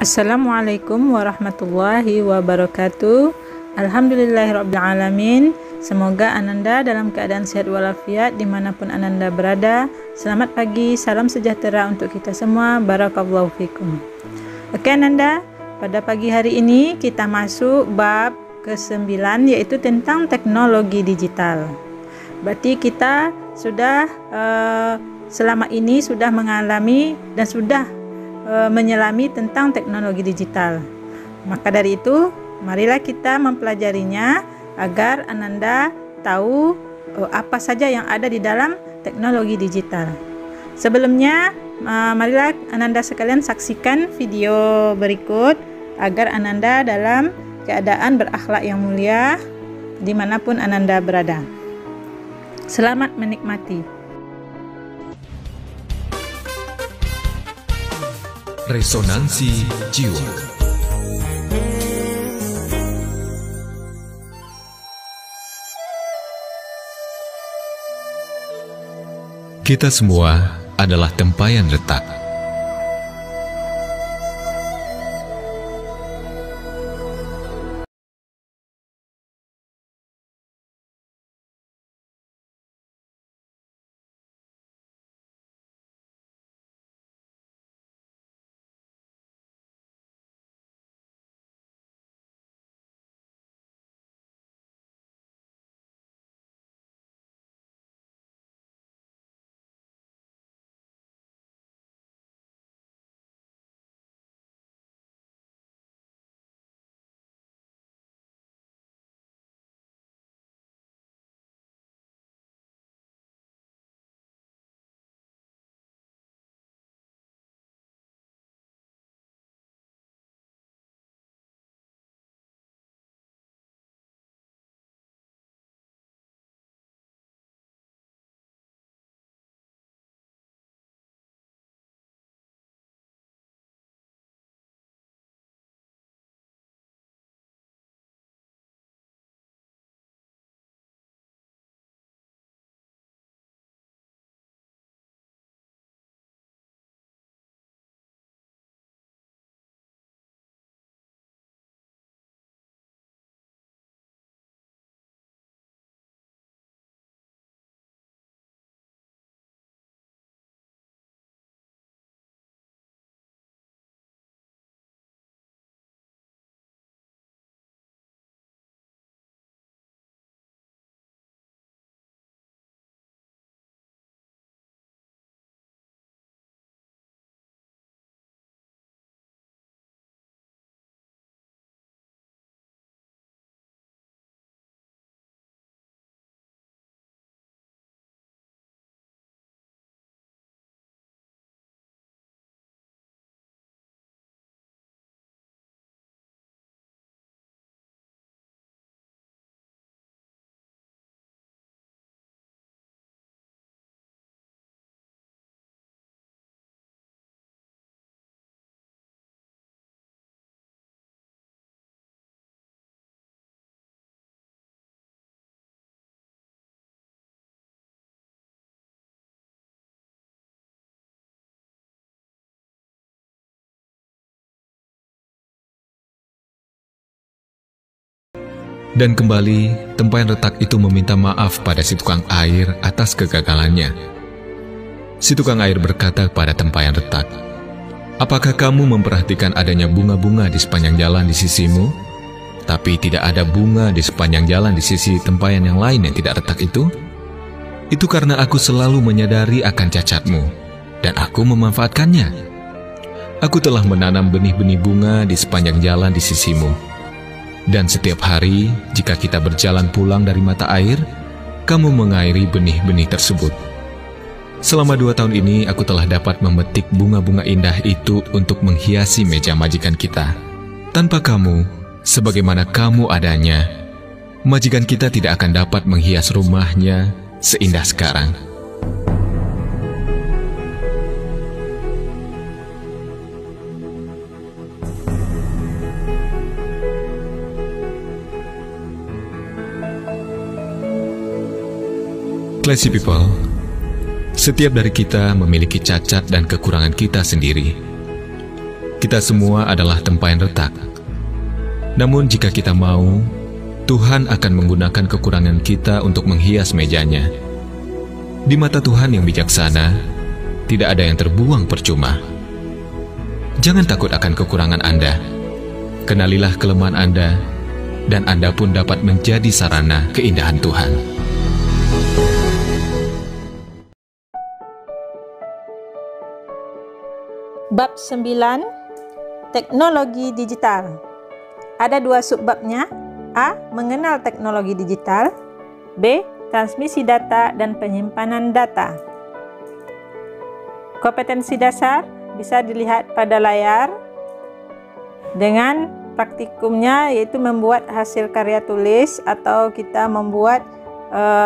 Assalamualaikum warahmatullahi wabarakatuh. Alhamdulillahirrabbilalamin. Semoga Ananda dalam keadaan sehat walafiat dimanapun Ananda berada. Selamat pagi, salam sejahtera untuk kita semua. Barakallahu fikum. Oke Ananda, pada pagi hari ini kita masuk bab ke-9, yaitu tentang teknologi digital. Berarti kita sudah selama ini sudah mengalami dan sudah menyelami tentang teknologi digital. Maka dari itu, marilah kita mempelajarinya agar Ananda tahu apa saja yang ada di dalam teknologi digital. Sebelumnya, marilah Ananda sekalian saksikan video berikut agar Ananda dalam keadaan berakhlak yang mulia dimanapun Ananda berada. Selamat menikmati. Resonansi Jiwa. Kita semua adalah tempayan retak. Dan kembali, tempayan retak itu meminta maaf pada si tukang air atas kegagalannya. Si tukang air berkata pada tempayan retak, "Apakah kamu memperhatikan adanya bunga-bunga di sepanjang jalan di sisimu, tapi tidak ada bunga di sepanjang jalan di sisi tempayan yang lain yang tidak retak itu? Itu karena aku selalu menyadari akan cacatmu, dan aku memanfaatkannya. Aku telah menanam benih-benih bunga di sepanjang jalan di sisimu. Dan setiap hari, jika kita berjalan pulang dari mata air, kamu mengairi benih-benih tersebut. Selama 2 tahun ini, aku telah dapat memetik bunga-bunga indah itu untuk menghiasi meja majikan kita. Tanpa kamu, sebagaimana kamu adanya, majikan kita tidak akan dapat menghias rumahnya seindah sekarang." Classy people, setiap dari kita memiliki cacat dan kekurangan kita sendiri. kita semua adalah tempayan retak. Namun jika kita mau, Tuhan akan menggunakan kekurangan kita untuk menghias mejanya. Di mata Tuhan yang bijaksana, tidak ada yang terbuang percuma. Jangan takut akan kekurangan Anda. Kenalilah kelemahan Anda, dan Anda pun dapat menjadi sarana keindahan Tuhan. Bab 9, Teknologi Digital. Ada 2 subbabnya. A. Mengenal teknologi digital. B. Transmisi data dan penyimpanan data. Kompetensi dasar bisa dilihat pada layar dengan praktikumnya, yaitu membuat hasil karya tulis atau kita membuat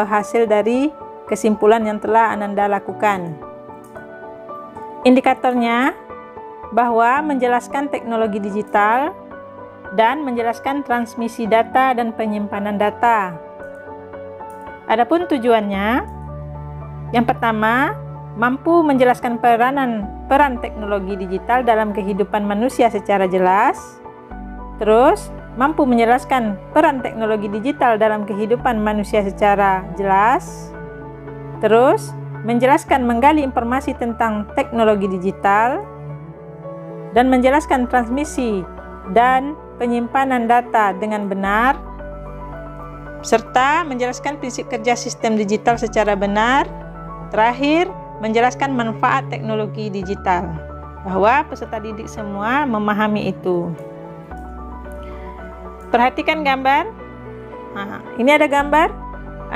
hasil dari kesimpulan yang telah Ananda lakukan. Indikatornya bahwa menjelaskan teknologi digital dan menjelaskan transmisi data dan penyimpanan data. Adapun tujuannya, yang pertama, mampu menjelaskan peran teknologi digital dalam kehidupan manusia secara jelas. Terus, mampu menjelaskan peran teknologi digital dalam kehidupan manusia secara jelas. Terus, menjelaskan menggali informasi tentang teknologi digital dan menjelaskan transmisi dan penyimpanan data dengan benar, serta menjelaskan prinsip kerja sistem digital secara benar. Terakhir, menjelaskan manfaat teknologi digital, bahwa peserta didik semua memahami itu. Perhatikan gambar. Ini ada gambar.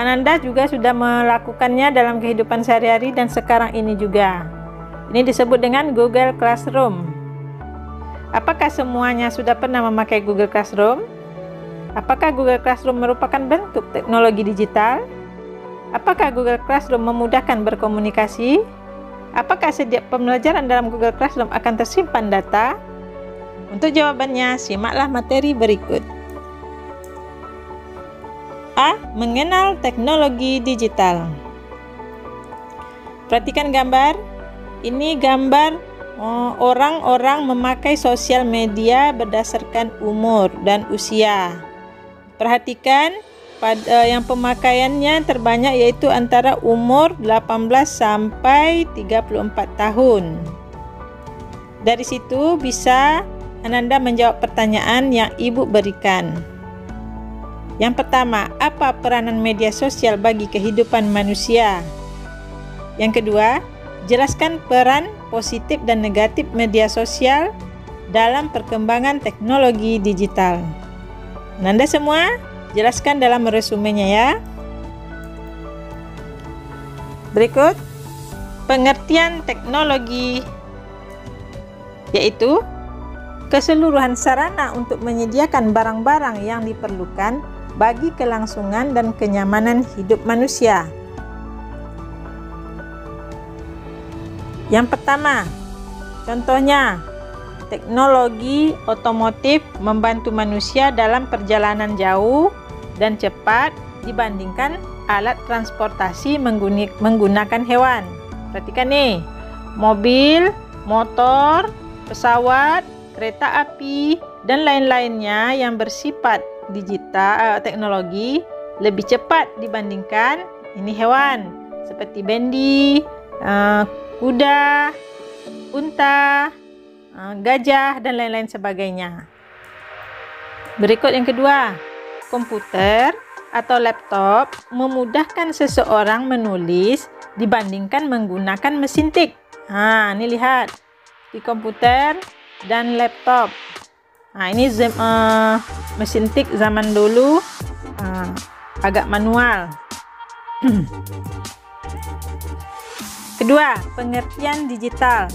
Ananda juga sudah melakukannya dalam kehidupan sehari-hari dan sekarang ini juga. Ini disebut dengan Google Classroom. Apakah semuanya sudah pernah memakai Google Classroom? Apakah Google Classroom merupakan bentuk teknologi digital? Apakah Google Classroom memudahkan berkomunikasi? Apakah setiap pembelajaran dalam Google Classroom akan tersimpan data? Untuk jawabannya, simaklah materi berikut. A. Mengenal teknologi digital. Perhatikan gambar. Ini gambar orang-orang memakai sosial media berdasarkan umur dan usia. Perhatikan yang pemakaiannya terbanyak yaitu antara umur 18 sampai 34 tahun. Dari situ bisa Ananda menjawab pertanyaan yang Ibu berikan. Yang pertama, apa peranan media sosial bagi kehidupan manusia? Yang kedua, jelaskan peran positif dan negatif media sosial dalam perkembangan teknologi digital. Ananda semua jelaskan dalam resumenya ya. Berikut pengertian teknologi, yaitu keseluruhan sarana untuk menyediakan barang-barang yang diperlukan bagi kelangsungan dan kenyamanan hidup manusia. Yang pertama, contohnya teknologi otomotif membantu manusia dalam perjalanan jauh dan cepat dibandingkan alat transportasi menggunakan hewan. Perhatikan nih, mobil, motor, pesawat, kereta api, dan lain-lainnya yang bersifat digital teknologi lebih cepat dibandingkan ini hewan seperti bendi, kuda, unta, gajah, dan lain-lain sebagainya. Berikut yang kedua, komputer atau laptop memudahkan seseorang menulis dibandingkan menggunakan mesin tik. Ini lihat di komputer dan laptop. Ini mesin tik zaman dulu agak manual. Kedua, pengertian digital.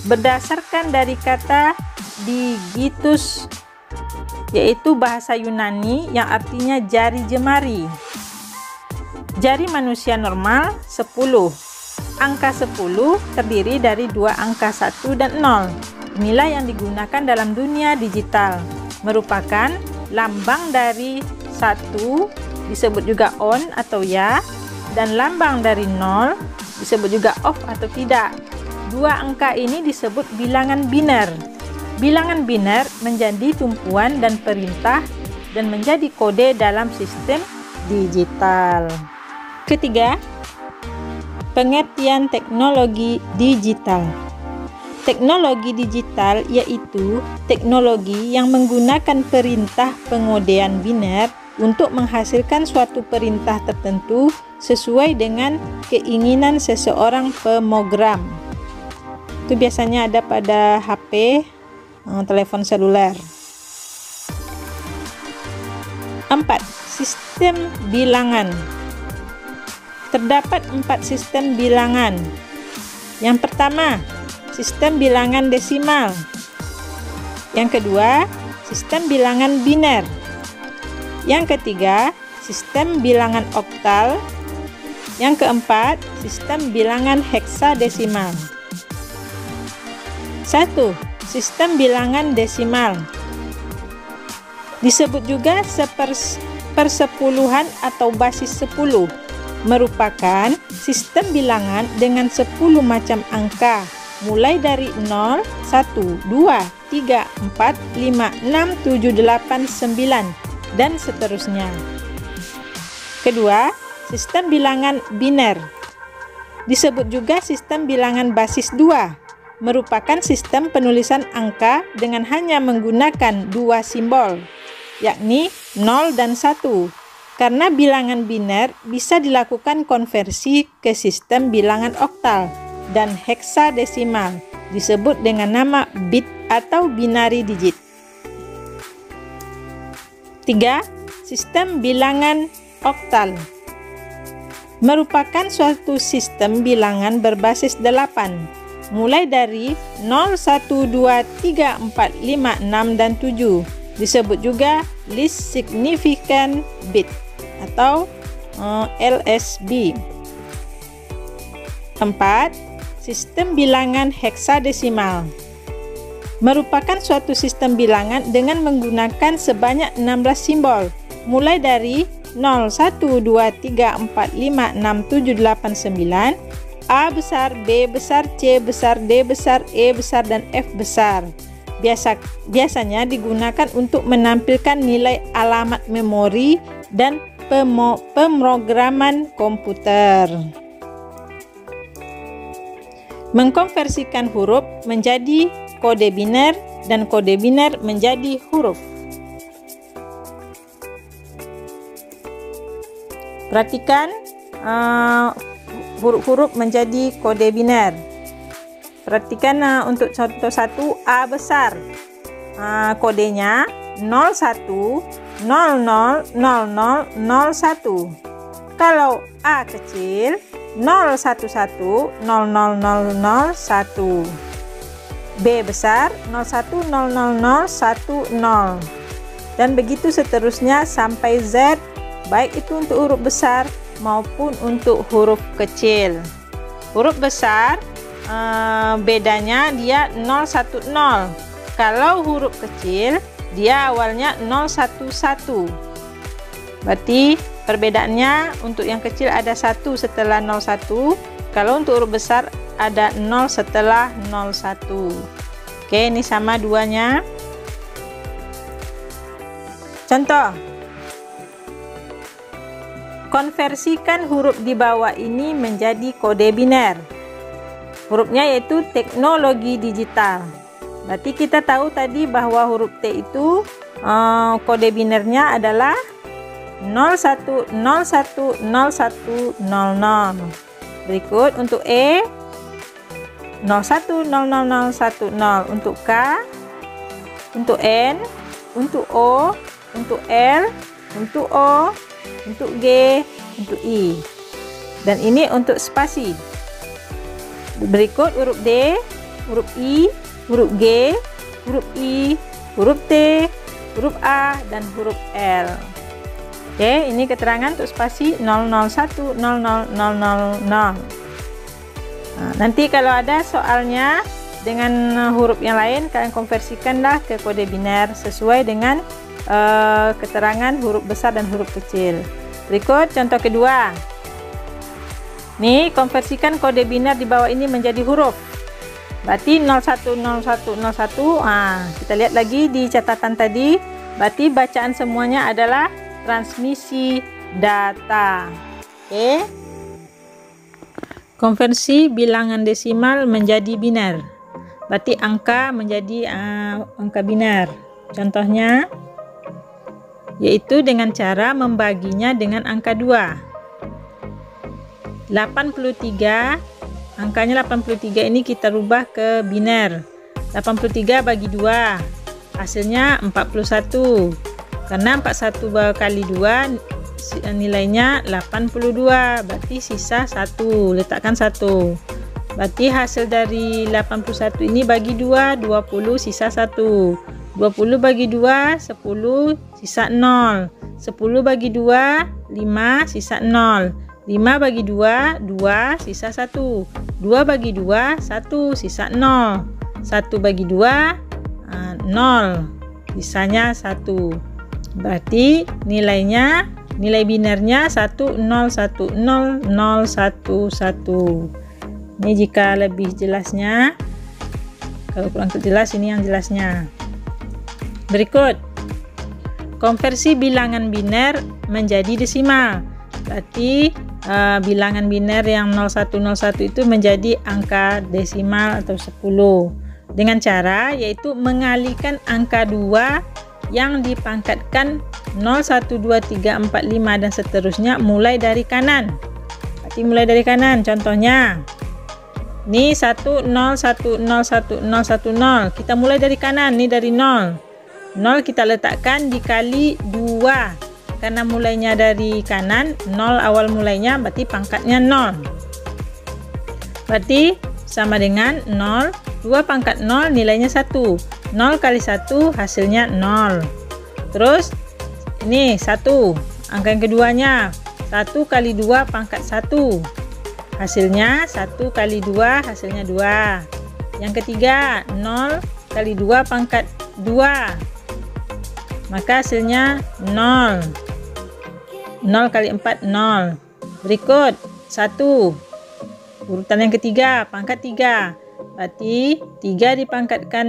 Berdasarkan dari kata digitus, yaitu bahasa Yunani yang artinya jari jemari. Jari manusia normal 10. Angka 10 terdiri dari 2 angka 1 dan 0. Inilah yang digunakan dalam dunia digital. Merupakan lambang dari 1 disebut juga on atau ya, dan lambang dari 0 disebut juga off atau tidak. dua angka ini disebut bilangan biner. Bilangan biner menjadi tumpuan dan perintah dan menjadi kode dalam sistem digital. Ketiga, pengertian teknologi digital. Teknologi digital yaitu teknologi yang menggunakan perintah pengodean biner untuk menghasilkan suatu perintah tertentu sesuai dengan keinginan seseorang pemrogram. Itu biasanya ada pada HP, telepon seluler. 4. Sistem bilangan. Terdapat 4 sistem bilangan. Yang pertama, sistem bilangan desimal. Yang kedua, sistem bilangan biner. Yang ketiga, sistem bilangan oktal. Yang keempat, sistem bilangan heksadesimal. 1. Sistem bilangan desimal. Disebut juga sepersepuluhan atau basis 10. Merupakan sistem bilangan dengan 10 macam angka, mulai dari 0, 1, 2, 3, 4, 5, 6, 7, 8, 9, dan seterusnya. Kedua, sistem bilangan biner. Disebut juga sistem bilangan basis 2. Merupakan sistem penulisan angka dengan hanya menggunakan 2 simbol, yakni 0 dan 1. Karena bilangan biner bisa dilakukan konversi ke sistem bilangan oktal dan heksadesimal, disebut dengan nama bit atau binary digit. 3. Sistem bilangan oktal. Merupakan suatu sistem bilangan berbasis 8, mulai dari 0, 1, 2, 3, 4, 5, 6, dan 7. Disebut juga least significant bit atau LSB. 4. Sistem bilangan heksadesimal. Merupakan suatu sistem bilangan dengan menggunakan sebanyak 16 simbol, mulai dari 0, 1, 2, 3, 4, 5, 6, 7, 8, 9, A besar, B besar, C besar, D besar, E besar, dan F besar. Biasanya digunakan untuk menampilkan nilai alamat memori dan pemrograman komputer. Mengkonversikan huruf menjadi kode biner dan kode biner menjadi huruf. Perhatikan huruf-huruf menjadi kode biner. Perhatikan untuk contoh 1, A besar. Kodenya 01 00 00 01. Kalau A kecil 011 00 00 1. B besar 01 000 10. Dan begitu seterusnya sampai Z, baik itu untuk huruf besar maupun untuk huruf kecil. Huruf besar bedanya dia 010. Kalau huruf kecil dia awalnya 011. Berarti perbedaannya untuk yang kecil ada 1 setelah 01. Kalau untuk huruf besar ada 0 setelah 01. Oke, ini sama duanya. Contoh. Konversikan huruf di bawah ini menjadi kode biner. Hurufnya yaitu teknologi digital. Berarti kita tahu tadi bahwa huruf T itu kode binernya adalah 01 01 01 00. Berikut untuk E 01 00 10. Untuk K, untuk N, untuk O, untuk L, untuk O, untuk G, untuk I. Dan ini untuk spasi. Berikut huruf D, huruf I, huruf G, huruf I, huruf T, huruf A, dan huruf L. Oke, ini keterangan untuk spasi 001 00 000. Nah, nanti kalau ada soalnya dengan huruf yang lain, kalian konversikanlah ke kode biner sesuai dengan keterangan huruf besar dan huruf kecil. Berikut contoh kedua. Nih, konversikan kode biner di bawah ini menjadi huruf. Berarti 010101. Kita lihat lagi di catatan tadi. Berarti bacaan semuanya adalah transmisi data. Oke. Konversi bilangan desimal menjadi biner. Berarti angka menjadi angka biner. Contohnya yaitu dengan cara membaginya dengan angka 2. 83, angkanya 83 ini kita rubah ke biner. 83 bagi 2, hasilnya 41. Karena 41 kali 2 nilainya 82, berarti sisa 1, letakkan 1. Berarti hasil dari 81 ini bagi 2, 20, sisa 1. 20 bagi 2, 10, sisa 0. 10 bagi 2, 5, sisa 0. 5 bagi 2, 2, sisa 1. 2 bagi 2, 1, sisa 0. 1 bagi 2, 0. Sisanya 1. Berarti nilai binernya 10100111. Ini jika lebih jelasnya. Kalau kurang jelas, ini yang jelasnya. Berikut, konversi bilangan biner menjadi desimal. Berarti bilangan biner yang 0101 itu menjadi angka desimal atau 10. Dengan cara yaitu mengalihkan angka 2 yang dipangkatkan 0, 1, 2, 3, 4, 5 dan seterusnya mulai dari kanan. Berarti mulai dari kanan. Contohnya ini 10101010. Kita mulai dari kanan, ini dari 0. 0 kita letakkan dikali 2. Karena mulainya dari kanan, 0 awal mulainya, berarti pangkatnya 0. Berarti sama dengan 0, 2 pangkat 0 nilainya 1. 0 kali 1 hasilnya 0. Terus ini 1, angka yang keduanya 1 kali 2 pangkat 1, hasilnya 1 kali 2 hasilnya 2. Yang ketiga 0 kali 2 pangkat 2, maka hasilnya 0. 0 kali 4 0. Berikut 1, urutan yang ketiga pangkat 3. Berarti 2 dipangkatkan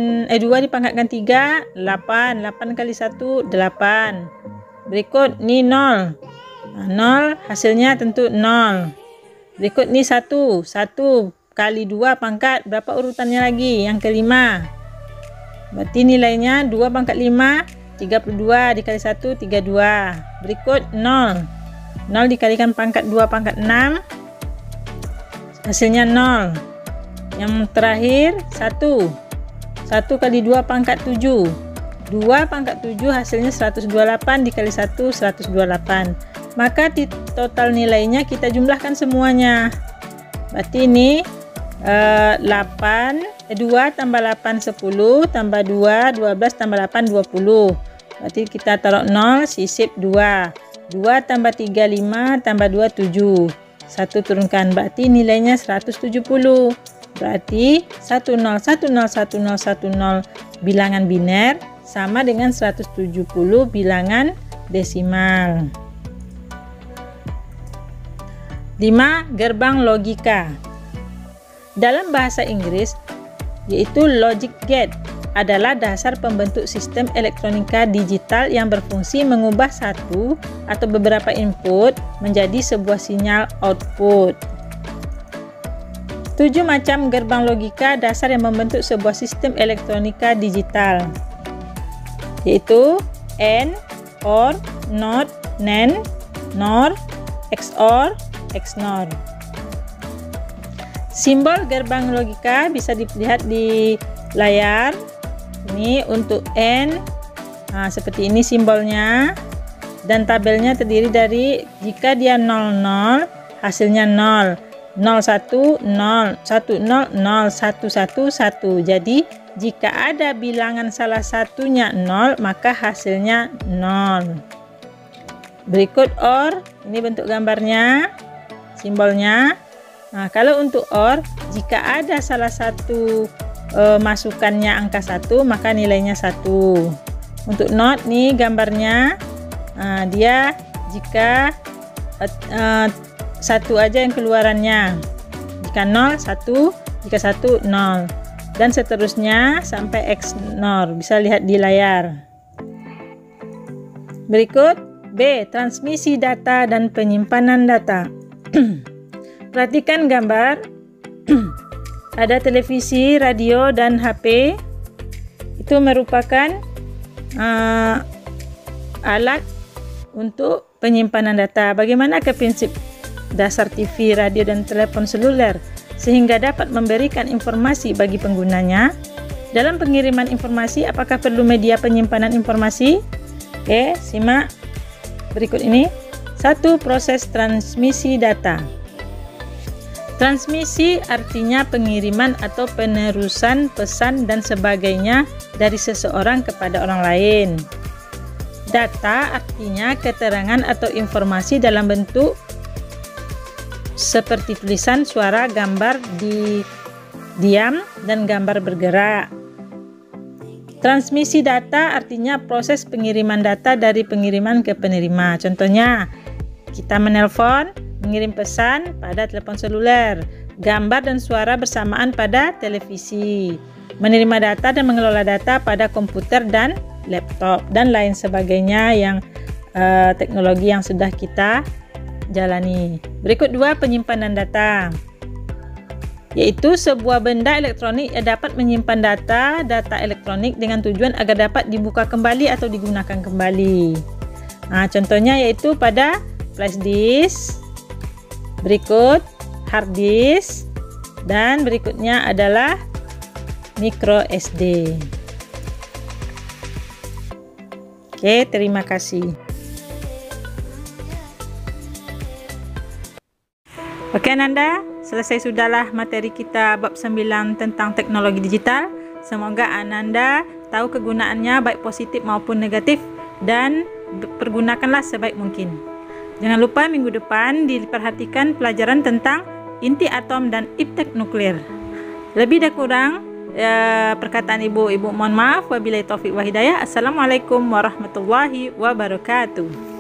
3, 8. 8 kali 1 8. Berikut ini 0. 0 hasilnya tentu 0. Berikut ini 1 kali 2 pangkat berapa urutannya lagi? Yang kelima. Berarti nilainya 2 pangkat 5 32 dikali 1 32. Berikut 0. 0 dikalikan pangkat 2 pangkat 6 hasilnya 0. Yang terakhir 1 kali 2 pangkat 7. 2 pangkat 7 hasilnya 128 dikali 1 128. Maka di total nilainya kita jumlahkan semuanya. Berarti ini 2 tambah 8 10 tambah 2 12 tambah 8 20. Berarti kita taruh 0, sisip 2. 2 tambah 3 5 tambah 2 7. 1 turunkan, berarti nilainya 170. Berarti 10101010 bilangan biner sama dengan 170 bilangan desimal. 5. Gerbang logika. Dalam bahasa Inggris, yaitu logic gate adalah dasar pembentuk sistem elektronika digital yang berfungsi mengubah satu atau beberapa input menjadi sebuah sinyal output. 7 macam gerbang logika dasar yang membentuk sebuah sistem elektronika digital, yaitu AND, OR, NOT, NAND, NOR, XOR, XNOR. Simbol gerbang logika bisa dilihat di layar. Ini untuk AND, seperti ini simbolnya, dan tabelnya terdiri dari jika dia 00 hasilnya 0, 01 0, 10 0, 11 1. Jadi jika ada bilangan salah satunya 0 maka hasilnya 0. Berikut OR, ini bentuk gambarnya, simbolnya. Nah, kalau untuk OR, jika ada salah satu masukannya angka 1 maka nilainya 1. Untuk NOT nih gambarnya, dia jika 1 aja yang keluarannya, jika 0 1, jika 1 0. dan seterusnya sampai X0. Bisa lihat di layar. Berikut B. Transmisi data dan penyimpanan data. Perhatikan gambar. Ada televisi, radio, dan HP. Itu merupakan alat untuk penyimpanan data. Bagaimanakah prinsip dasar TV, radio, dan telepon seluler sehingga dapat memberikan informasi bagi penggunanya? Dalam pengiriman informasi, apakah perlu media penyimpanan informasi? Oke, simak berikut ini. 1. Proses transmisi data. Transmisi artinya pengiriman atau penerusan pesan dan sebagainya dari seseorang kepada orang lain. Data artinya keterangan atau informasi dalam bentuk seperti tulisan, suara, gambar diam, dan gambar bergerak. Transmisi data artinya proses pengiriman data dari pengiriman ke penerima. Contohnya, kita menelpon, mengirim pesan pada telepon seluler, gambar dan suara bersamaan pada televisi, menerima data dan mengelola data pada komputer dan laptop, dan lain sebagainya yang teknologi yang sudah kita jalani. Berikut 2. Penyimpanan data, yaitu sebuah benda elektronik yang dapat menyimpan data elektronik dengan tujuan agar dapat dibuka kembali atau digunakan kembali. Contohnya yaitu pada flash disk, berikut hard disk, dan berikutnya adalah micro SD. Oke, terima kasih. Oke Ananda, selesai sudahlah materi kita bab 9 tentang teknologi digital. Semoga Ananda tahu kegunaannya baik positif maupun negatif dan pergunakanlah sebaik mungkin. Jangan lupa minggu depan diperhatikan pelajaran tentang inti atom dan iptek nuklir. Lebih dan kurang perkataan ibu mohon maaf. Wabillahi taufik wa hidayah. Assalamualaikum warahmatullahi wabarakatuh.